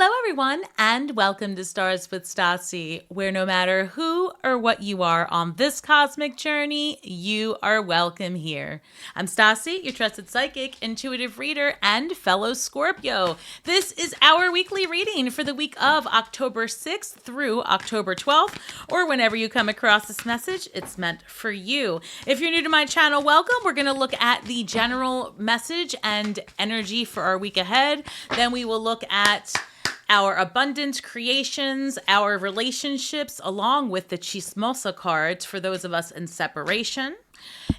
Hello, everyone, and welcome to Stars with Stasi, where no matter who or what you are on this cosmic journey, you are welcome here. I'm Stasi, your trusted psychic, intuitive reader, and fellow Scorpio. This is our weekly reading for the week of October 6th through October 12th, or whenever you come across this message, it's meant for you. If you're new to my channel, welcome. We're going to look at the general message and energy for our week ahead. Then we will look at our abundant creations, our relationships, along with the chismosa cards for those of us in separation.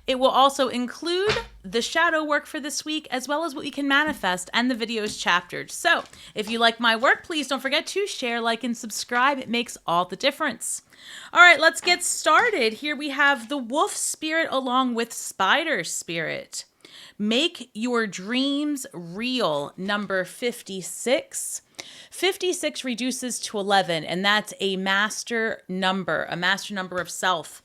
It will also include the shadow work for this week, as well as what we can manifest and the videos chaptered. So if you like my work, please don't forget to share, like, and subscribe. It makes all the difference. All right, let's get started. Here we have the wolf spirit along with spider spirit. Make your dreams real, number 56. 56 reduces to 11, and that's a master number of self.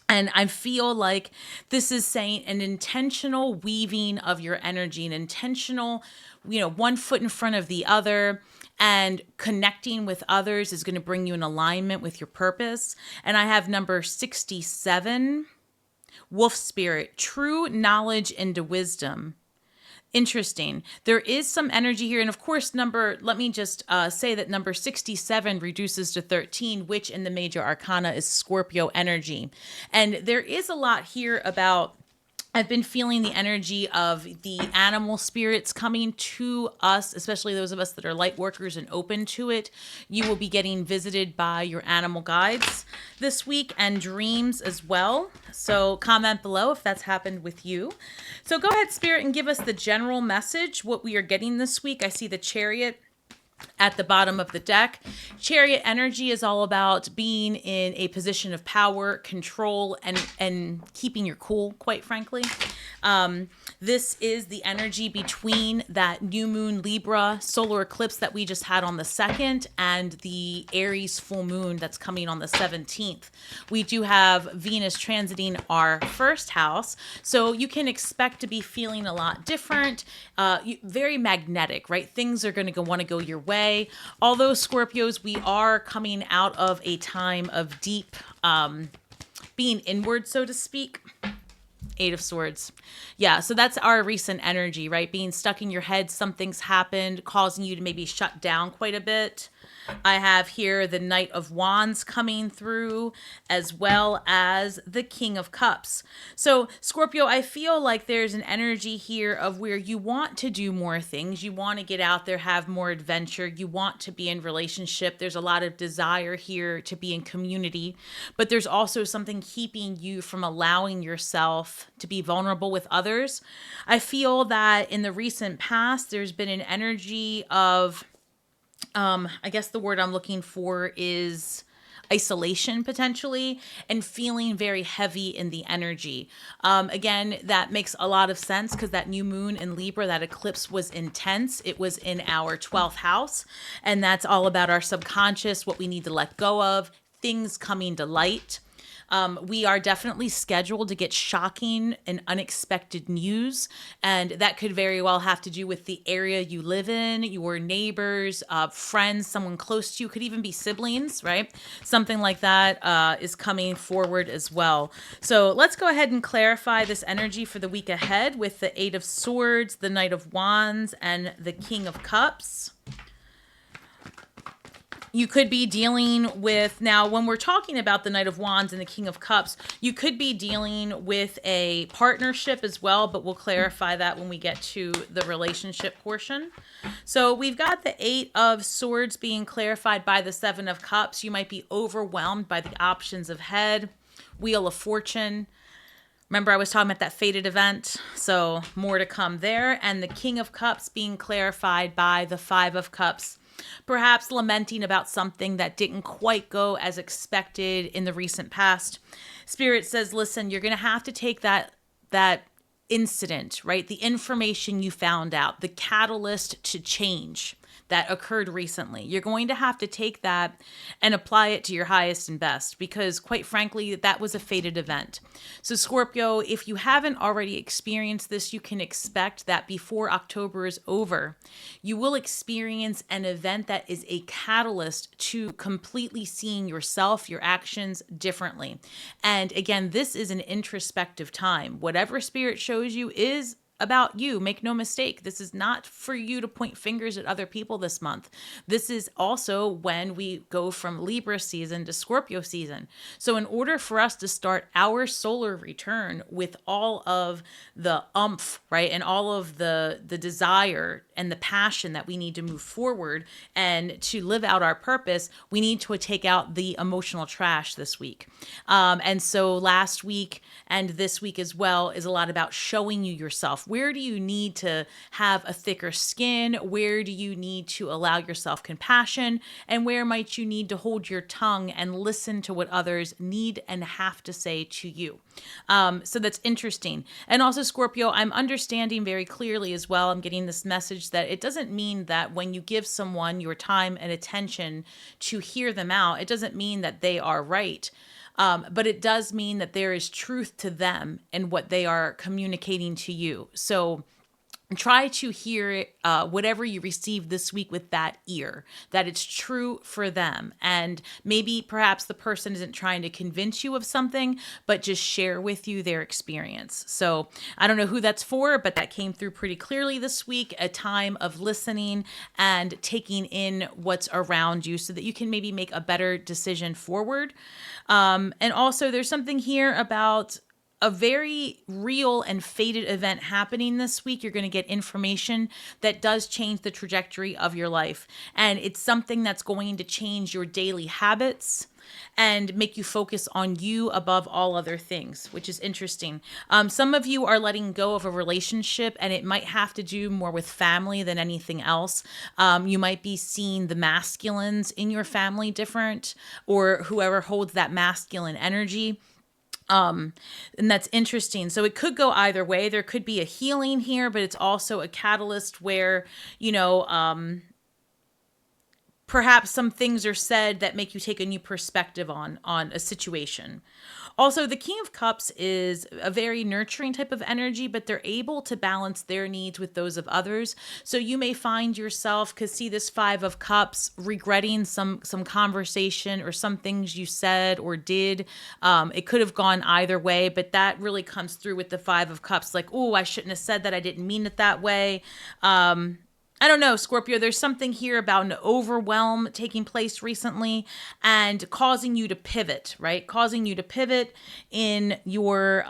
And I feel like this is saying an intentional weaving of your energy, an intentional, one foot in front of the other, and connecting with others is going to bring you in alignment with your purpose. And I have number 67, wolf spirit, true knowledge into wisdom. Interesting. There is some energy here. And of course, let me just say that number 67 reduces to 13, which in the major arcana is Scorpio energy. And there is a lot here about, I've been feeling the energy of the animal spirits coming to us, especially those of us that are light workers and open to it. You will be getting visited by your animal guides this week and dreams as well. So comment below if that's happened with you. So go ahead, Spirit, and give us the general message, what we are getting this week. I see the Chariot at the bottom of the deck. Chariot energy is all about being in a position of power, control, and keeping your cool, quite frankly. This is the energy between that new moon Libra solar eclipse that we just had on the 2nd and the Aries full moon that's coming on the 17th. We do have Venus transiting our first house, so you can expect to be feeling a lot different, very magnetic, right? Things are going to want to go your way. Although Scorpios, we are coming out of a time of deep being inward, so to speak. 8 of Swords. Yeah, so that's our recent energy, right? Being stuck in your head, something's happened, causing you to maybe shut down quite a bit. I have here the Knight of Wands coming through, as well as the King of Cups. So Scorpio, I feel like there's an energy here of where you want to do more things. You want to get out there, have more adventure. You want to be in relationship. There's a lot of desire here to be in community, but there's also something keeping you from allowing yourself to be vulnerable with others. I feel that in the recent past, there's been an energy of I guess the word I'm looking for is isolation potentially, and feeling very heavy in the energy. Again, that makes a lot of sense because that new moon in Libra, that eclipse was intense. It was in our 12th house, and that's all about our subconscious, what we need to let go of, things coming to light. We are definitely scheduled to get shocking and unexpected news, and that could very well have to do with the area you live in, your neighbors, friends, someone close to you, could even be siblings, right? Something like that is coming forward as well. So let's go ahead and clarify this energy for the week ahead with the 8 of Swords, the Knight of Wands, and the King of Cups. You could be dealing with, now when we're talking about the Knight of Wands and the King of Cups, you could be dealing with a partnership as well, but we'll clarify that when we get to the relationship portion. So we've got the 8 of Swords being clarified by the 7 of Cups. You might be overwhelmed by the options ahead. Wheel of Fortune. Remember, I was talking about that fated event, so more to come there. And the King of Cups being clarified by the 5 of Cups. Perhaps lamenting about something that didn't quite go as expected in the recent past. Spirit says, listen, you're going to have to take that incident, right? The information you found out, the catalyst to change. that occurred recently. You're going to have to take that and apply it to your highest and best, because quite frankly, that was a fated event. So Scorpio, if you haven't already experienced this, you can expect that before October is over, you will experience an event that is a catalyst to completely seeing yourself, your actions differently. And again, this is an introspective time. Whatever spirit shows you is about you. Make no mistake. This is not for you to point fingers at other people this month. This is also when we go from Libra season to Scorpio season. So in order for us to start our solar return with all of the umph, right, and all of the desire and the passion that we need to move forward and to live out our purpose, we need to take out the emotional trash this week. And so last week and this week as well is a lot about showing you yourself. Where do you need to have a thicker skin? Where do you need to allow yourself compassion? And where might you need to hold your tongue and listen to what others need and have to say to you? So that's interesting. And also, Scorpio, I'm understanding very clearly as well, I'm getting this message that it doesn't mean that when you give someone your time and attention to hear them out, it doesn't mean that they are right. But it does mean that there is truth to them and what they are communicating to you. So try to hear whatever you receive this week with that ear, that it's true for them. And maybe perhaps the person isn't trying to convince you of something, but just share with you their experience. So I don't know who that's for, but that came through pretty clearly this week, a time of listening and taking in what's around you so that you can maybe make a better decision forward. And also there's something here about a very real and fated event happening this week. You're going to get information that does change the trajectory of your life. And it's something that's going to change your daily habits and make you focus on you above all other things, which is interesting. Some of you are letting go of a relationship, and it might have to do more with family than anything else. You might be seeing the masculines in your family different, or whoever holds that masculine energy. And that's interesting. So it could go either way. There could be a healing here, but it's also a catalyst where, perhaps some things are said that make you take a new perspective on a situation. Also, the King of Cups is a very nurturing type of energy, but they're able to balance their needs with those of others. So you may find yourself, because see this Five of Cups, regretting some conversation or some things you said or did. It could have gone either way, but that really comes through with the Five of Cups. Like, oh, I shouldn't have said that. I didn't mean it that way. I don't know, Scorpio, there's something here about an overwhelm taking place recently and causing you to pivot, right? Causing you to pivot in your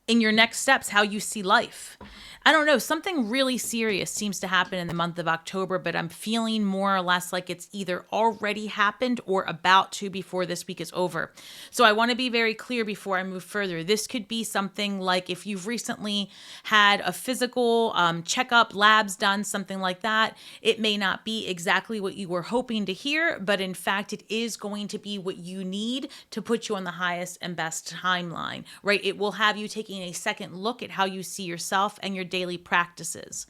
next steps, how you see life. I don't know, something really serious seems to happen in the month of October, but I'm feeling more or less like it's either already happened or about to before this week is over. So I want to be very clear before I move further. This could be something like if you've recently had a physical checkup, labs done, something like that. It may not be exactly what you were hoping to hear, but in fact, it is going to be what you need to put you on the highest and best timeline, right? It will have you taking a second look at how you see yourself and your daily practices.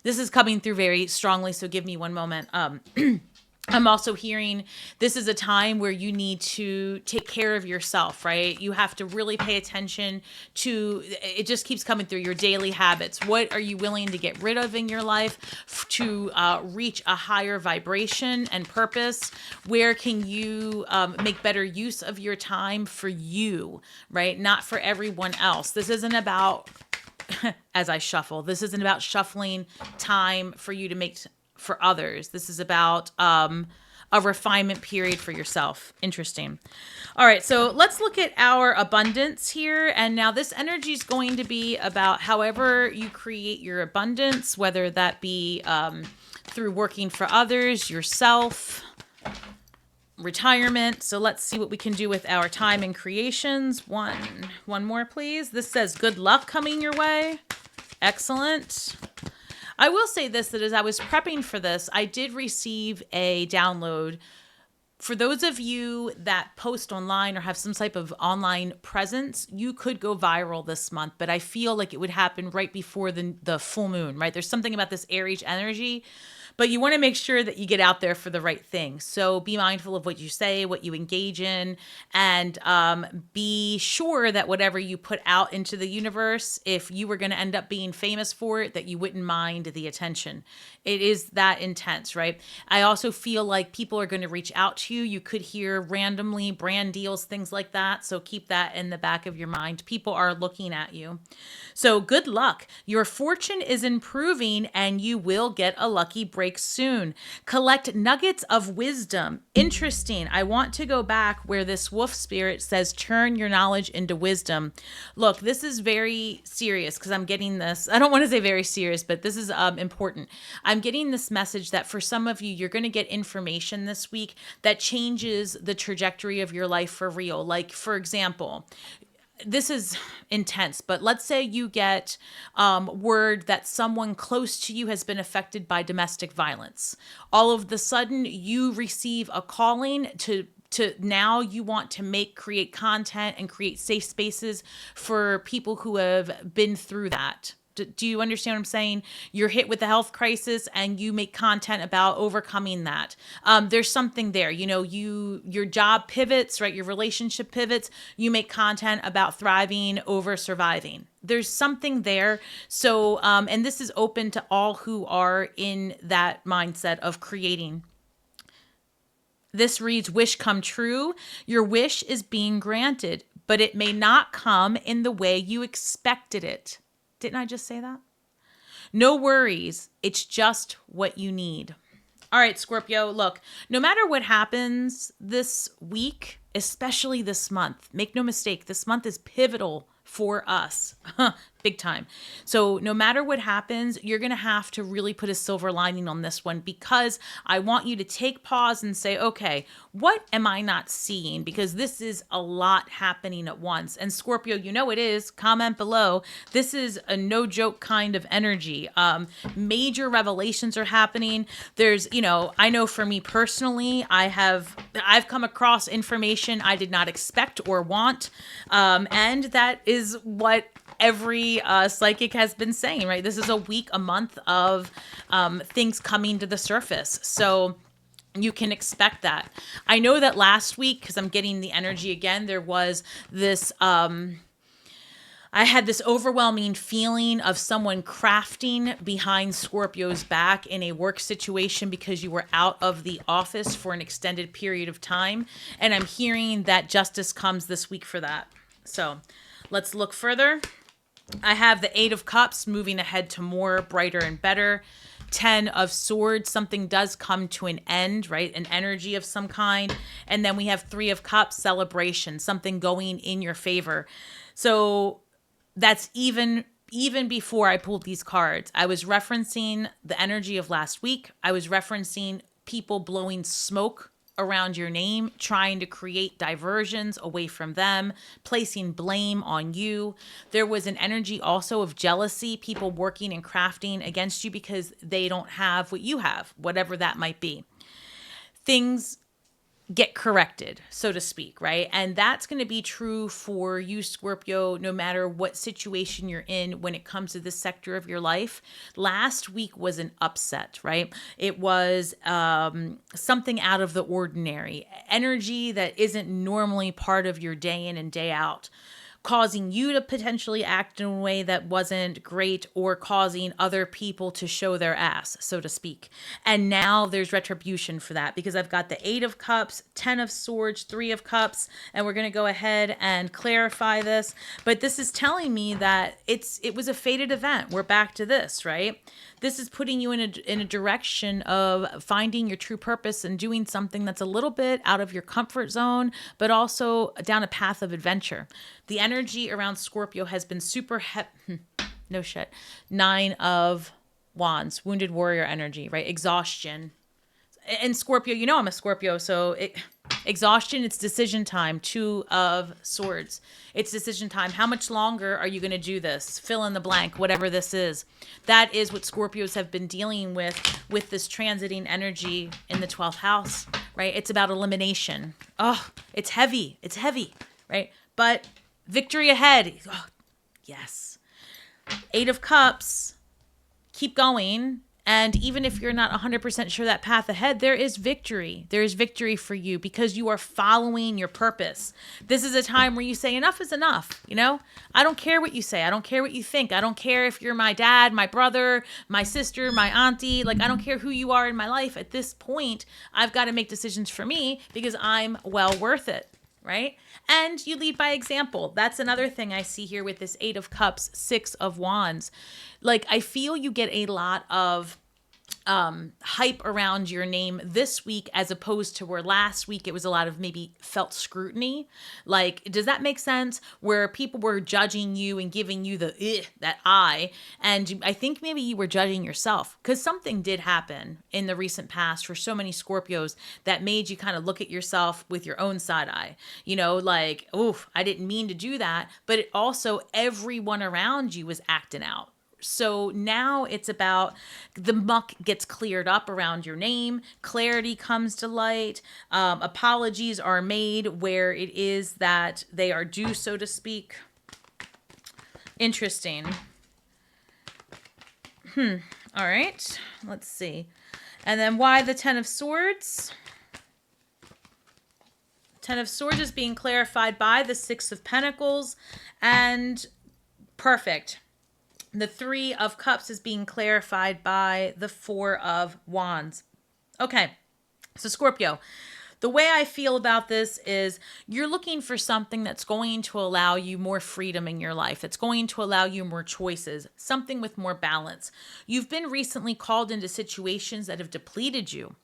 This is coming through very strongly, so give me one moment. I'm also hearing this is a time where you need to take care of yourself, right? You have to really pay attention to, it just keeps coming through, your daily habits. What are you willing to get rid of in your life to reach a higher vibration and purpose? Where can you make better use of your time for you, right? Not for everyone else. This isn't about, as I shuffle, this isn't about shuffling time for you to make for others. This is about a refinement period for yourself. Interesting. All right, so let's look at our abundance here. And now this energy is going to be about however you create your abundance, whether that be through working for others, yourself, retirement. So let's see what we can do with our time and creations. One more, please. This says good luck coming your way. Excellent. I will say this, that as I was prepping for this, I did receive a download For those of you that post online or have some type of online presence, you could go viral this month, but I feel like it would happen right before the full moon, right? There's something about this Aries energy, but you want to make sure that you get out there for the right thing. So be mindful of what you say, what you engage in, and be sure that whatever you put out into the universe, if you were going to end up being famous for it, that you wouldn't mind the attention. It is that intense, right? I also feel like people are going to reach out to you. You could hear randomly brand deals, things like that. So keep that in the back of your mind. People are looking at you. So good luck. Your fortune is improving and you will get a lucky break soon. Collect nuggets of wisdom. Interesting. I want to go back where this wolf spirit says, turn your knowledge into wisdom. Look, this is very serious because I'm getting this. I don't want to say very serious, but this is important. I'm getting this message that for some of you, you're going to get information this week that changes the trajectory of your life for real. Like, for example, this is intense, but let's say you get word that someone close to you has been affected by domestic violence. All of the sudden, you receive a calling to now you want to create content and create safe spaces for people who have been through that. Do you understand what I'm saying? You're hit with a health crisis and you make content about overcoming that. There's something there, your job pivots, right? Your relationship pivots. You make content about thriving over surviving. There's something there. So, and this is open to all who are in that mindset of creating. This reads, wish come true. Your wish is being granted, but it may not come in the way you expected it. Didn't I just say that? No worries. It's just what you need. All right, Scorpio, look, no matter what happens this week, especially this month, make no mistake, this month is pivotal for us. Big time. So no matter what happens, you're going to have to really put a silver lining on this one, because I want you to take pause and say, okay, what am I not seeing? Because this is a lot happening at once. And Scorpio, it is. Comment below. This is a no joke kind of energy. Major revelations are happening. There's, I know for me personally, I've come across information I did not expect or want. And that is what every psychic has been saying, right? This is a month of things coming to the surface. So you can expect that. I know that last week, because I'm getting the energy again, there was this, I had this overwhelming feeling of someone crafting behind Scorpio's back in a work situation because you were out of the office for an extended period of time. And I'm hearing that justice comes this week for that. So let's look further. I have the 8 of Cups moving ahead to more, brighter, and better. 10 of Swords, something does come to an end, right? An energy of some kind. And then we have 3 of Cups, celebration, something going in your favor. So that's even before I pulled these cards. I was referencing the energy of last week. I was referencing people blowing smoke around your name, trying to create diversions away from them, placing blame on you. There was an energy also of jealousy, people working and crafting against you because they don't have what you have, whatever that might be. Things get corrected, so to speak, right? And that's going to be true for you, Scorpio, no matter what situation you're in when it comes to this sector of your life. Last week was an upset, right? It was something out of the ordinary, energy that isn't normally part of your day in and day out, causing you to potentially act in a way that wasn't great, or causing other people to show their ass, so to speak. And now there's retribution for that, because I've got the 8 of Cups, 10 of Swords, 3 of Cups, and we're going to go ahead and clarify this. But this is telling me that it was a fated event. We're back to this, right? This is putting you in a direction of finding your true purpose and doing something that's a little bit out of your comfort zone, but also down a path of adventure. The energy around Scorpio has been super no shit. 9 of Wands, wounded warrior energy, right? Exhaustion. And Scorpio, I'm a Scorpio, so exhaustion, it's decision time. 2 of Swords. It's decision time. How much longer are you going to do this? Fill in the blank, whatever this is. That is what Scorpios have been dealing with this transiting energy in the 12th house, right? It's about elimination. Oh, it's heavy. It's heavy, right? But victory ahead. Oh, yes. 8 of Cups. Keep going. And even if you're not 100% sure that path ahead, there is victory. There is victory for you because you are following your purpose. This is a time where you say enough is enough. You know, I don't care what you say. I don't care what you think. I don't care if you're my dad, my brother, my sister, my auntie. Like, I don't care who you are in my life. At this point, I've got to make decisions for me because I'm well worth it. Right? And you lead by example. That's another thing I see here with this 8 of Cups, 6 of Wands. Like, I feel you get a lot of hype around your name this week as opposed to where last week it was a lot of maybe felt scrutiny. Like, does that make sense? Where people were judging you and giving you that eye. And I think maybe you were judging yourself because something did happen in the recent past for so many Scorpios that made you kind of look at yourself with your own side eye. You know, like, oof, I didn't mean to do that. But it also, everyone around you was acting out. So now it's about the muck gets cleared up around your name. Clarity comes to light. Apologies are made where it is that they are due, so to speak. Interesting. All right. Let's see. And then why the 10 of Swords? 10 of Swords is being clarified by the 6 of Pentacles. And perfect. The 3 of Cups is being clarified by the 4 of Wands. Okay, so Scorpio, the way I feel about this is you're looking for something that's going to allow you more freedom in your life. It's going to allow you more choices, something with more balance. You've been recently called into situations that have depleted you.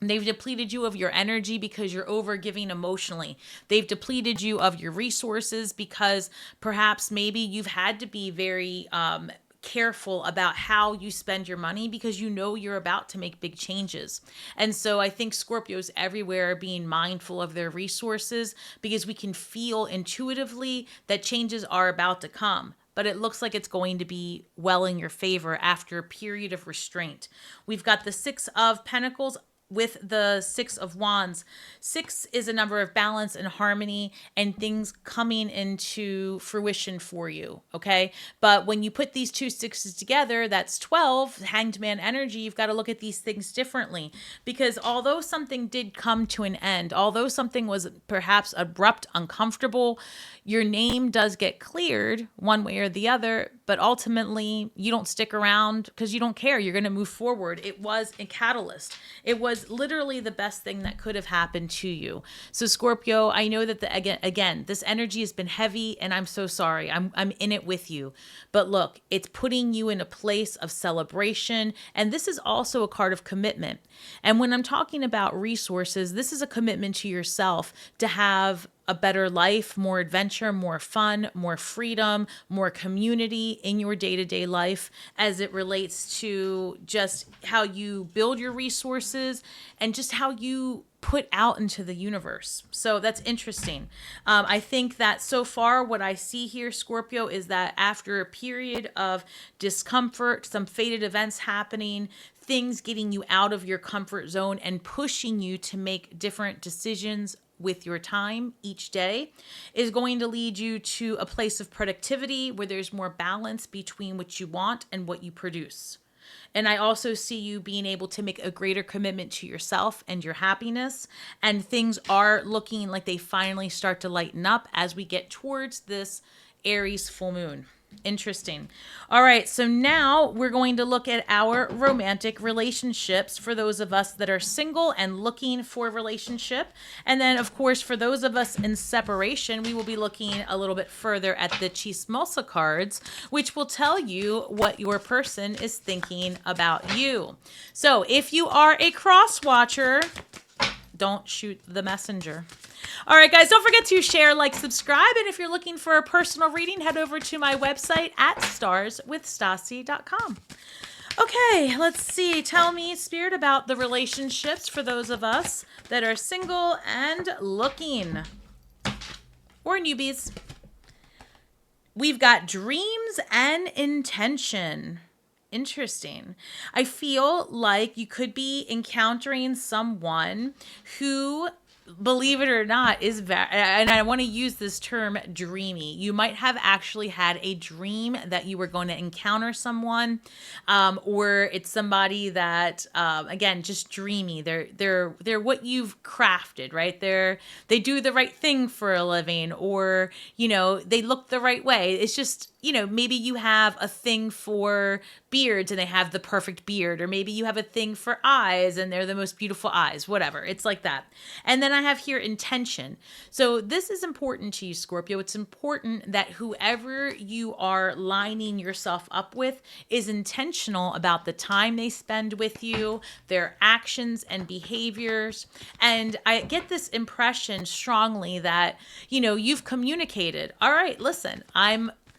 They've depleted you of your energy because you're overgiving emotionally. They've depleted you of your resources because perhaps maybe you've had to be very careful about how you spend your money because you know you're about to make big changes. And so I think Scorpios everywhere are being mindful of their resources because we can feel intuitively that changes are about to come. But it looks like it's going to be well in your favor after a period of restraint. We've got the 6 of Pentacles with the 6 of Wands. 6 is a number of balance and harmony and things coming into fruition for you, okay? But when you put these two 6s together, that's 12, Hanged Man energy, you've got to look at these things differently. Because although something did come to an end, although something was perhaps abrupt, uncomfortable, your name does get cleared one way or the other, but ultimately you don't stick around because you don't care. You're going to move forward. It was a catalyst. It was literally the best thing that could have happened to you. So Scorpio, I know that again, this energy has been heavy and I'm so sorry. I'm in it with you. But look, it's putting you in a place of celebration. And this is also a card of commitment. And when I'm talking about resources, this is a commitment to yourself to have a better life, more adventure, more fun, more freedom, more community in your day-to-day life as it relates to just how you build your resources and just how you put out into the universe. So that's interesting. I think that so far what I see here, Scorpio, is that after a period of discomfort, some fated events happening, things getting you out of your comfort zone and pushing you to make different decisions with your time each day is going to lead you to a place of productivity where there's more balance between what you want and what you produce. And I also see you being able to make a greater commitment to yourself and your happiness. And things are looking like they finally start to lighten up as we get towards this Aries full moon. Interesting. All right, so now we're going to look at our romantic relationships for those of us that are single and looking for a relationship. And then, of course, for those of us in separation, we will be looking a little bit further at the Chismosa cards, which will tell you what your person is thinking about you. So if you are a cross watcher, don't shoot the messenger. All right, guys, don't forget to share, like, subscribe. And if you're looking for a personal reading, head over to my website at starswithstasi.com. Okay, let's see. Tell me, Spirit, about the relationships for those of us that are single and looking. Or newbies. We've got dreams and intention. Interesting. I feel like you could be encountering someone who, believe it or not, is and I want to use this term, dreamy. You might have actually had a dream that you were going to encounter someone, or it's somebody that, again, just dreamy. They're what you've crafted, right? They do the right thing for a living, or they look the right way. It's just, maybe you have a thing for beards and they have the perfect beard, or maybe you have a thing for eyes and they're the most beautiful eyes, whatever. It's like that. And then I have here intention. So this is important to you, Scorpio. It's important that whoever you are lining yourself up with is intentional about the time they spend with you, their actions and behaviors. And I get this impression strongly that, you've communicated, all right, listen,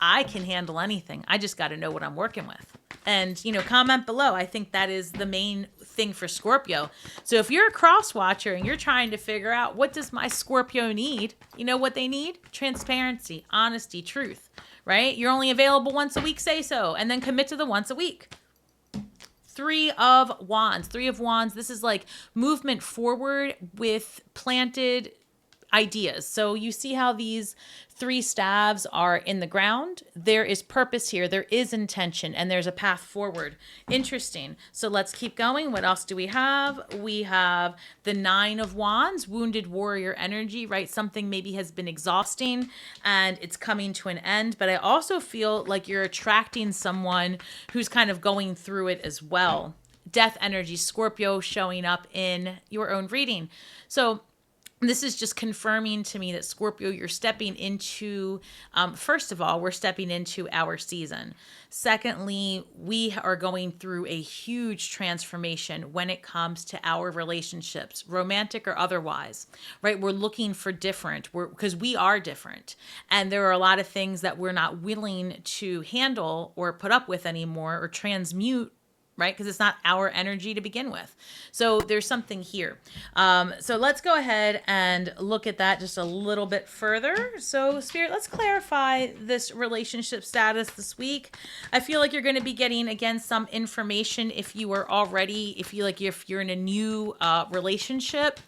I can handle anything. I just got to know what I'm working with. And, comment below. I think that is the main thing for Scorpio. So if you're a cross watcher and you're trying to figure out, what does my Scorpio need? You know what they need? Transparency, honesty, truth, right? You're only available once a week, say so, and then commit to the once a week. Three of Wands. This is like movement forward with planted ideas. So you see how these 3 staves are in the ground? There is purpose here. There is intention, and there's a path forward. Interesting. So let's keep going. What else do we have? We have the 9 of Wands, wounded warrior energy, right? Something maybe has been exhausting and it's coming to an end. But I also feel like you're attracting someone who's kind of going through it as well. Death energy, Scorpio showing up in your own reading. So this is just confirming to me that, Scorpio, you're stepping into, first of all, we're stepping into our season. Secondly, we are going through a huge transformation when it comes to our relationships, romantic or otherwise, right? We're looking for different, because we are different. And there are a lot of things that we're not willing to handle or put up with anymore, or transmute, right? Because it's not our energy to begin with. So there's something here. So let's go ahead and look at that just a little bit further. So Spirit, let's clarify this relationship status this week. I feel like you're going to be getting, again, some information if you're in a new relationship.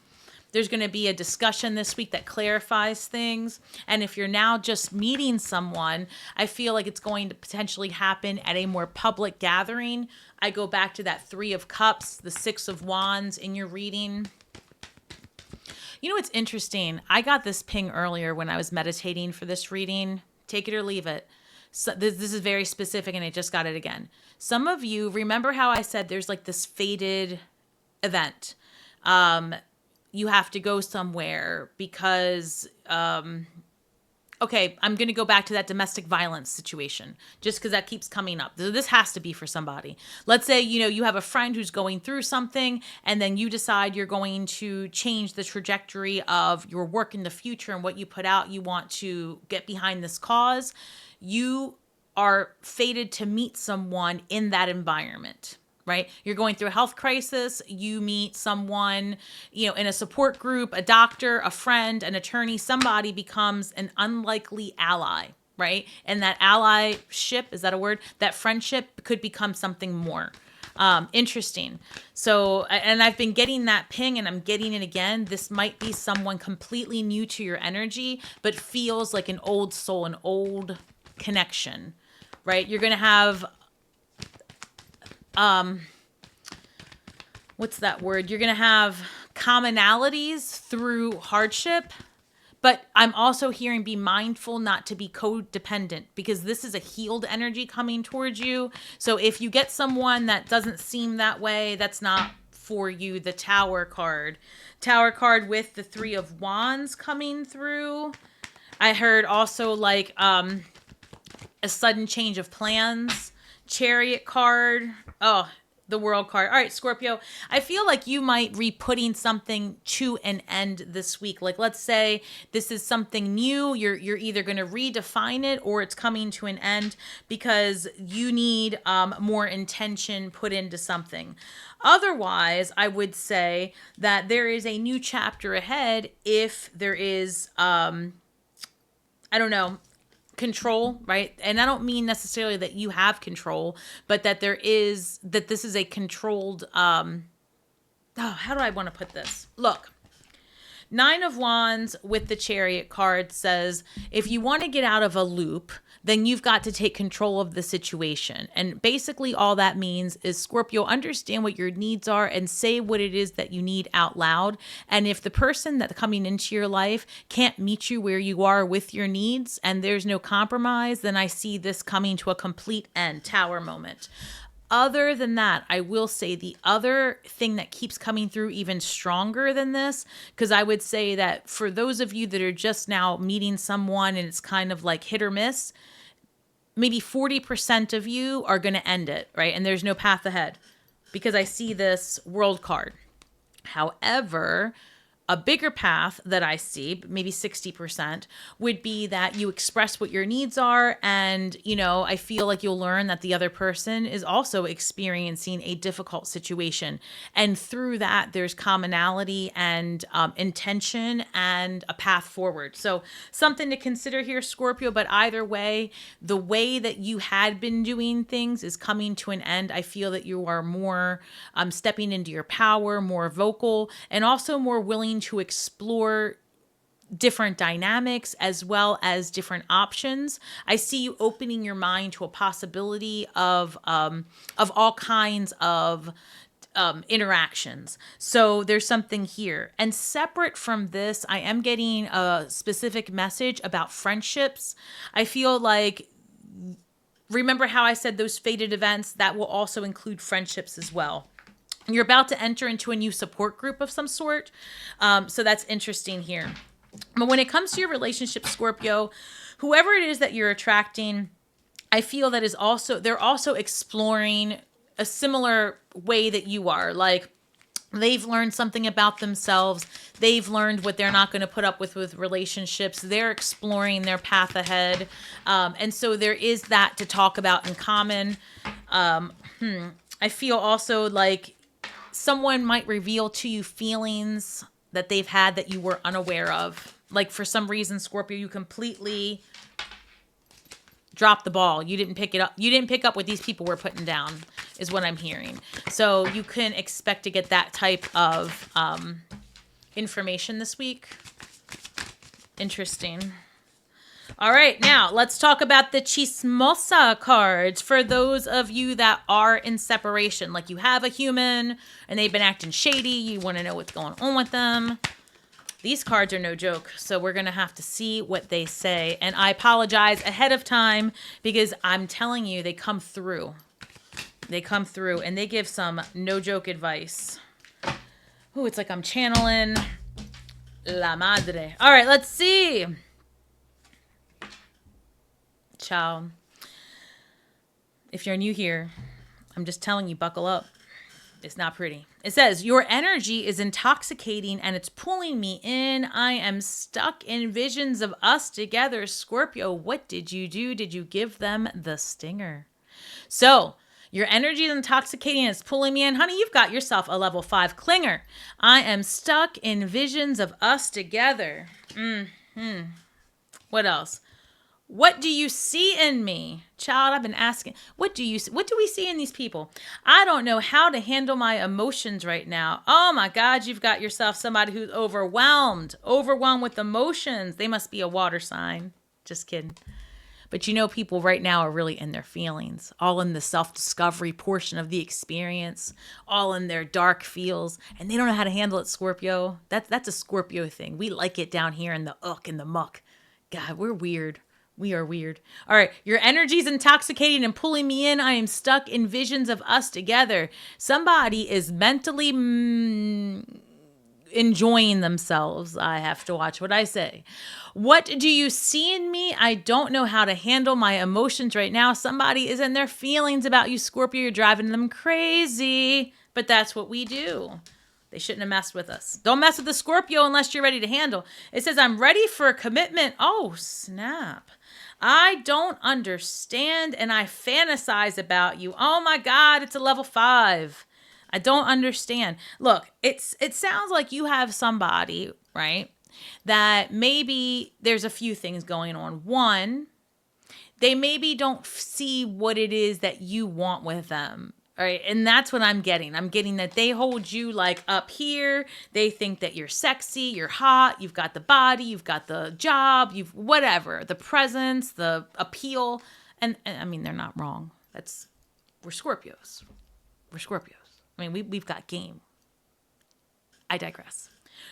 There's going to be a discussion this week that clarifies things. And if you're now just meeting someone, I feel like it's going to potentially happen at a more public gathering. I go back to that 3 of Cups, the 6 of Wands in your reading. You know what's interesting? I got this ping earlier when I was meditating for this reading. Take it or leave it. So this is very specific, and I just got it again. Some of you, remember how I said there's like this fated event. You have to go somewhere because, okay, I'm going to go back to that domestic violence situation just because that keeps coming up. So this has to be for somebody. Let's say, you have a friend who's going through something, and then you decide you're going to change the trajectory of your work in the future and what you put out. You want to get behind this cause. You are fated to meet someone in that environment. Right? You're going through a health crisis. You meet someone, in a support group, a doctor, a friend, an attorney. Somebody becomes an unlikely ally, right? And that allyship, is that a word? That friendship could become something more. Interesting. So, and I've been getting that ping, and I'm getting it again. This might be someone completely new to your energy, but feels like an old soul, an old connection, right? You're going to have what's that word? You're going to have commonalities through hardship, but I'm also hearing be mindful not to be codependent, because this is a healed energy coming towards you. So if you get someone that doesn't seem that way, that's not for you. The Tower card with the 3 of Wands coming through. I heard also like, a sudden change of plans. Chariot card. Oh, the World card. All right, Scorpio, I feel like you might be putting something to an end this week. Like, let's say this is something new. You're either going to redefine it, or it's coming to an end because you need more intention put into something. Otherwise, I would say that there is a new chapter ahead if there is, I don't know, control, right? And I don't mean necessarily that you have control, but that this is a controlled, how do I want to put this? Look, Nine of Wands with the Chariot card says, if you want to get out of a loop, then you've got to take control of the situation. And basically all that means is, Scorpio, understand what your needs are and say what it is that you need out loud. And if the person that's coming into your life can't meet you where you are with your needs and there's no compromise, then I see this coming to a complete end, Tower moment. Other than that, I will say the other thing that keeps coming through even stronger than this, because I would say that for those of you that are just now meeting someone and it's kind of like hit or miss, maybe 40% of you are going to end it, right? And there's no path ahead, because I see this World card. However, a bigger path that I see, maybe 60%, would be that you express what your needs are. And, I feel like you'll learn that the other person is also experiencing a difficult situation. And through that, there's commonality and intention and a path forward. So something to consider here, Scorpio. But either way, the way that you had been doing things is coming to an end. I feel that you are more stepping into your power, more vocal, and also more willing to explore different dynamics as well as different options. I see you opening your mind to a possibility of all kinds of interactions. So there's something here. And separate from this, I am getting a specific message about friendships. I feel like, remember how I said those fated events? That will also include friendships as well. You're about to enter into a new support group of some sort. So that's interesting here. But when it comes to your relationship, Scorpio, whoever it is that you're attracting, I feel that they're also exploring a similar way that you are. Like, they've learned something about themselves. They've learned what they're not going to put up with relationships. They're exploring their path ahead. And so there is that to talk about in common. I feel also like someone might reveal to you feelings that they've had that you were unaware of. Like, for some reason, Scorpio, you completely dropped the ball. You didn't pick it up. You didn't pick up what these people were putting down, is what I'm hearing. So you can expect to get that type of information this week. Interesting. All right, now let's talk about the chismosa cards. For those of you that are in separation, like you have a human and they've been acting shady, you want to know what's going on with them. These cards are no joke, so we're going to have to see what they say. And I apologize ahead of time because I'm telling you, they come through. They come through and they give some no joke advice. Oh, it's like I'm channeling La Madre. All right, let's see. Ciao. If you're new here, I'm just telling you, buckle up. It's not pretty. It says, your energy is intoxicating and it's pulling me in. I am stuck in visions of us together. Scorpio, what did you do? Did you give them the stinger? So, your energy is intoxicating and it's pulling me in. Honey, you've got yourself a level 5 clinger. I am stuck in visions of us together. What else? What do you see in me? Child, I've been asking. What do we see in these people? I don't know how to handle my emotions right now. Oh my God, you've got yourself somebody who's overwhelmed with emotions. They must be a water sign. Just kidding. But people right now are really in their feelings, all in the self-discovery portion of the experience, all in their dark feels, and they don't know how to handle it, Scorpio. That's a Scorpio thing. We like it down here in the in the muck. God, we're weird. We are weird. All right. Your energy's intoxicating and pulling me in. I am stuck in visions of us together. Somebody is mentally enjoying themselves. I have to watch what I say. What do you see in me? I don't know how to handle my emotions right now. Somebody is in their feelings about you, Scorpio. You're driving them crazy. But that's what we do. They shouldn't have messed with us. Don't mess with the Scorpio unless you're ready to handle. It says, I'm ready for a commitment. Oh, snap. I don't understand and I fantasize about you. Oh my God, it's a level 5. I don't understand. Look, it sounds like you have somebody, right, that maybe there's a few things going on. One, they maybe don't see what it is that you want with them. All right. And that's what I'm getting. I'm getting that they hold you like up here. They think that you're sexy, you're hot, you've got the body, you've got the job, you've whatever, the presence, the appeal. And I mean, they're not wrong. We're Scorpios. We're Scorpios. I mean, we've got game. I digress.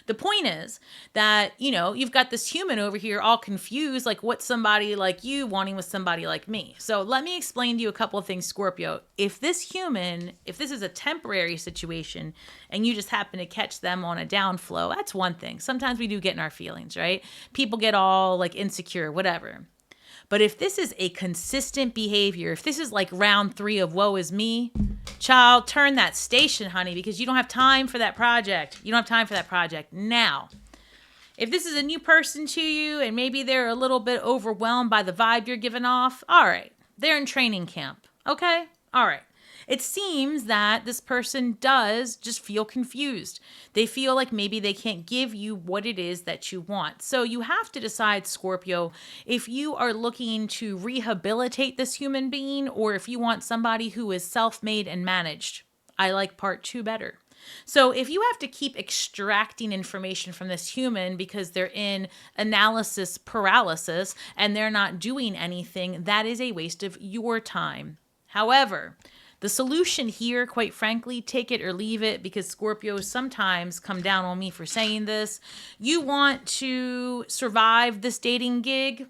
The point is that, you've got this human over here all confused, like what's somebody like you wanting with somebody like me. So let me explain to you a couple of things, Scorpio. If this is a temporary situation and you just happen to catch them on a downflow, that's one thing. Sometimes we do get in our feelings, right? People get all like insecure, whatever. But if this is a consistent behavior, if this is like round 3 of woe is me, child, turn that station, honey, because you don't have time for that project. You don't have time for that project now. If this is a new person to you and maybe they're a little bit overwhelmed by the vibe you're giving off, all right, they're in training camp, okay? All right. It seems that this person does just feel confused. They feel like maybe they can't give you what it is that you want. So you have to decide, Scorpio, if you are looking to rehabilitate this human being or if you want somebody who is self-made and managed. I like part 2 better. So if you have to keep extracting information from this human because they're in analysis paralysis and they're not doing anything, that is a waste of your time. However, the solution here, quite frankly, take it or leave it, because Scorpios sometimes come down on me for saying this. You want to survive this dating gig?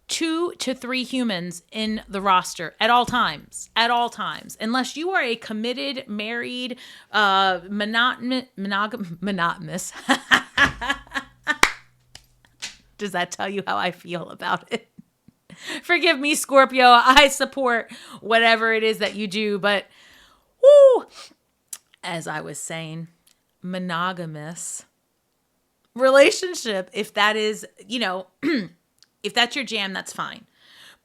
2 to 3 humans in the roster at all times, unless you are a committed, married, monogamous. Does that tell you how I feel about it? Forgive me, Scorpio. I support whatever it is that you do, but as I was saying, monogamous relationship, if that is, if that's your jam, that's fine.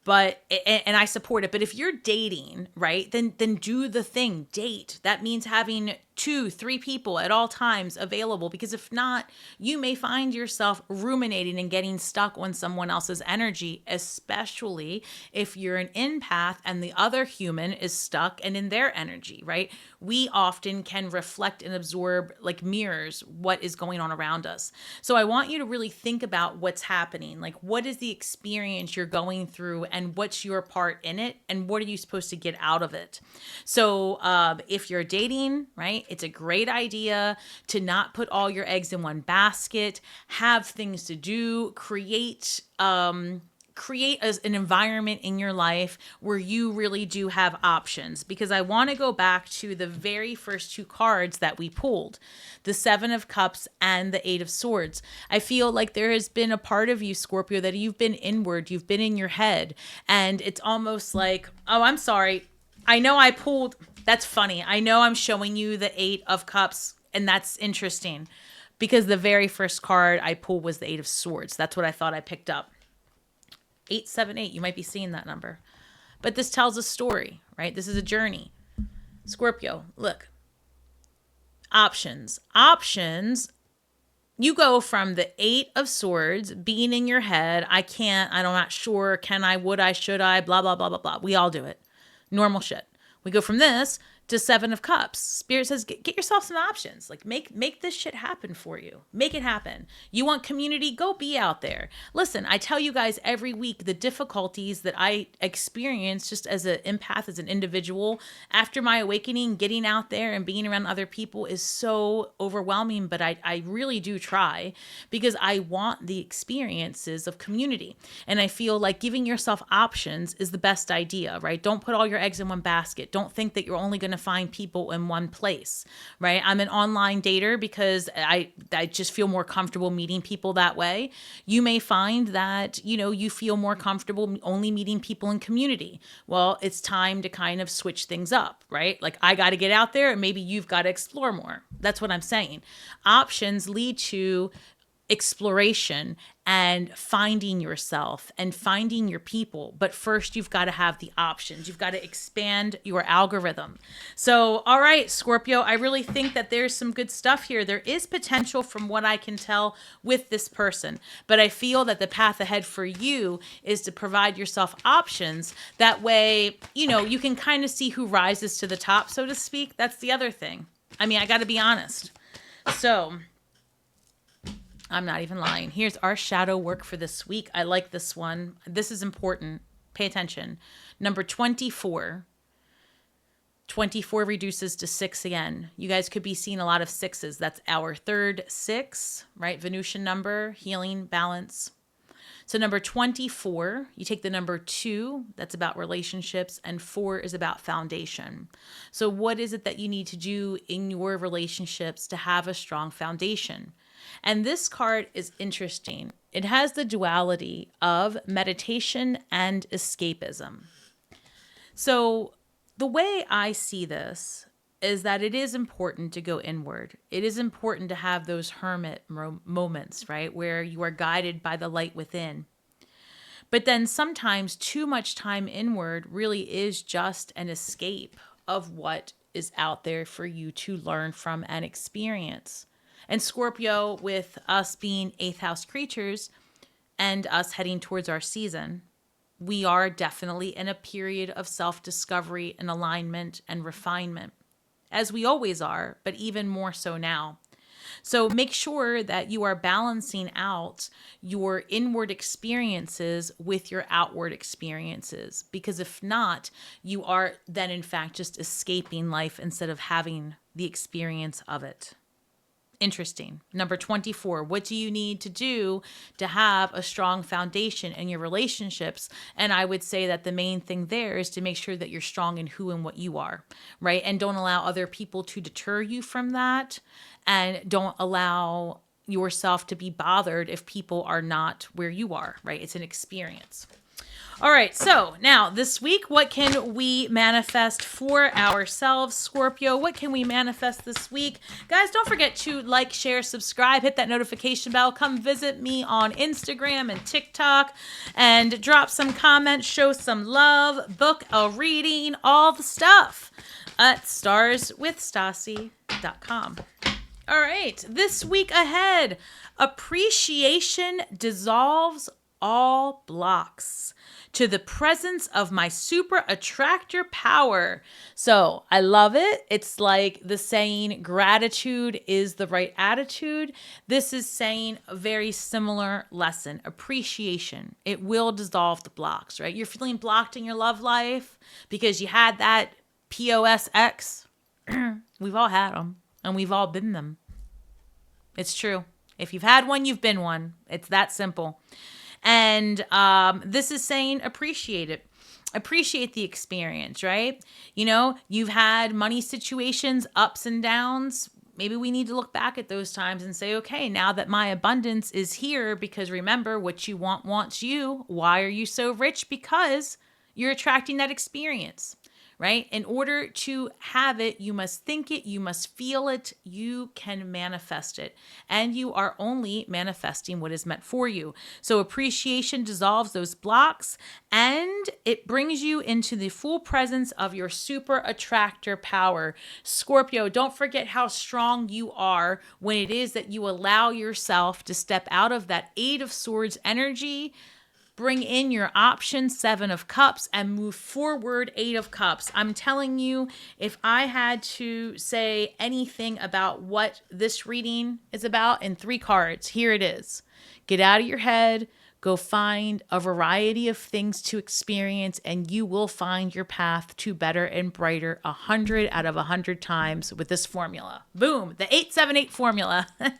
But, and I support it. But if you're dating, right, then do the thing, date. That means having 2, 3 people at all times available, because if not, you may find yourself ruminating and getting stuck on someone else's energy, especially if you're an empath and the other human is stuck and in their energy, right? We often can reflect and absorb like mirrors what is going on around us. So I want you to really think about what's happening. Like, what is the experience you're going through and what's your part in it and what are you supposed to get out of it? So if you're dating, right, it's a great idea to not put all your eggs in one basket, have things to do, create an environment in your life where you really do have options. Because I want to go back to the very first 2 cards that we pulled, the 7 of Cups and the 8 of Swords. I feel like there has been a part of you, Scorpio, that you've been inward, you've been in your head, and it's almost like, oh, I'm sorry. I know I pulled, that's funny. I know I'm showing you the 8 of Cups, and that's interesting because the very first card I pulled was the 8 of Swords. That's what I thought I picked up. 878, you might be seeing that number. But this tells a story, right? This is a journey. Scorpio, look. Options. You go from the 8 of Swords being in your head, I can't, I'm not sure, can I, would I, should I, blah, blah, blah, blah, blah. We all do it. Normal shit. We go from this to 7 of Cups. Spirit says, get yourself some options. Like, make this shit happen for you. Make it happen. You want community? Go be out there. Listen, I tell you guys every week the difficulties that I experience just as an empath, as an individual. After my awakening, getting out there and being around other people is so overwhelming, but I really do try because I want the experiences of community. And I feel like giving yourself options is the best idea, right? Don't put all your eggs in one basket. Don't think that you're only going to find people in one place, right? I'm an online dater because I just feel more comfortable meeting people that way. You may find that, you feel more comfortable only meeting people in community. Well, it's time to kind of switch things up, right? Like, I got to get out there and maybe you've got to explore more. That's what I'm saying. Options lead to exploration and finding yourself and finding your people. But first, you've got to have the options. You've got to expand your algorithm. So, all right, Scorpio, I really think that there's some good stuff here. There is potential from what I can tell with this person, but I feel that the path ahead for you is to provide yourself options. That way, you can kind of see who rises to the top, so to speak. That's the other thing. I mean, I got to be honest. So I'm not even lying. Here's our shadow work for this week. I like this one. This is important. Pay attention. Number 24. 24 reduces to 6 again. You guys could be seeing a lot of 6s. That's our third 6, right? Venusian number, healing, balance. So number 24, you take the number 2, that's about relationships, and 4 is about foundation. So what is it that you need to do in your relationships to have a strong foundation? And this card is interesting. It has the duality of meditation and escapism. So the way I see this is that it is important to go inward. It is important to have those hermit moments, right? Where you are guided by the light within. But then sometimes too much time inward really is just an escape of what is out there for you to learn from and experience. And Scorpio, with us being 8th house creatures and us heading towards our season, we are definitely in a period of self-discovery and alignment and refinement, as we always are, but even more so now. So make sure that you are balancing out your inward experiences with your outward experiences, because if not, you are then in fact just escaping life instead of having the experience of it. Interesting. Number 24, what do you need to do to have a strong foundation in your relationships? And I would say that the main thing there is to make sure that you're strong in who and what you are, right? And don't allow other people to deter you from that. And don't allow yourself to be bothered if people are not where you are, right? It's an experience. All right, so now this week, what can we manifest for ourselves, Scorpio? What can we manifest this week? Guys, don't forget to like, share, subscribe, hit that notification bell. Come visit me on Instagram and TikTok and drop some comments, show some love, book a reading, all the stuff at starswithstasi.com. All right, this week ahead, appreciation dissolves all blocks to the presence of my super attractor power. So I love it. It's like the saying, gratitude is the right attitude. This is saying a very similar lesson, appreciation. It will dissolve the blocks, right? You're feeling blocked in your love life because you had that POS ex. We've all had them and we've all been them. It's true. If you've had one, you've been one. It's that simple. And this is saying appreciate it. Appreciate the experience, right? You've had money situations, ups and downs. Maybe we need to look back at those times and say, okay, now that my abundance is here, because remember, what you want wants you. Why are you so rich? Because you're attracting that experience. Right? In order to have it, you must think it, you must feel it, you can manifest it. And you are only manifesting what is meant for you. So appreciation dissolves those blocks and it brings you into the full presence of your super attractor power. Scorpio, don't forget how strong you are when it is that you allow yourself to step out of that 8 of Swords energy, bring in your option 7 of Cups and move forward 8 of Cups. I'm telling you, if I had to say anything about what this reading is about in 3 cards, here it is. Get out of your head. Go find a variety of things to experience and you will find your path to better and brighter 100 out of 100 times with this formula. Boom, the 878 formula. All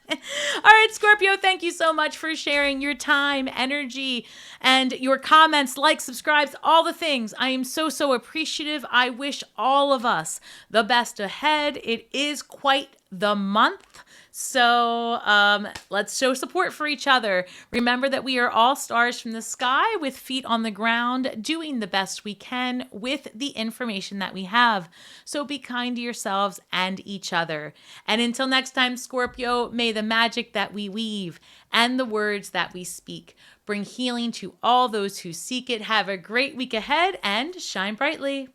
right, Scorpio, thank you so much for sharing your time, energy, and your comments, likes, subscribes, all the things. I am so appreciative. I wish all of us the best ahead. It is quite the month. So let's show support for each other. Remember that we are all stars from the sky with feet on the ground, doing the best we can with the information that we have. So be kind to yourselves and each other. And until next time, Scorpio, may the magic that we weave and the words that we speak bring healing to all those who seek it. Have a great week ahead and shine brightly.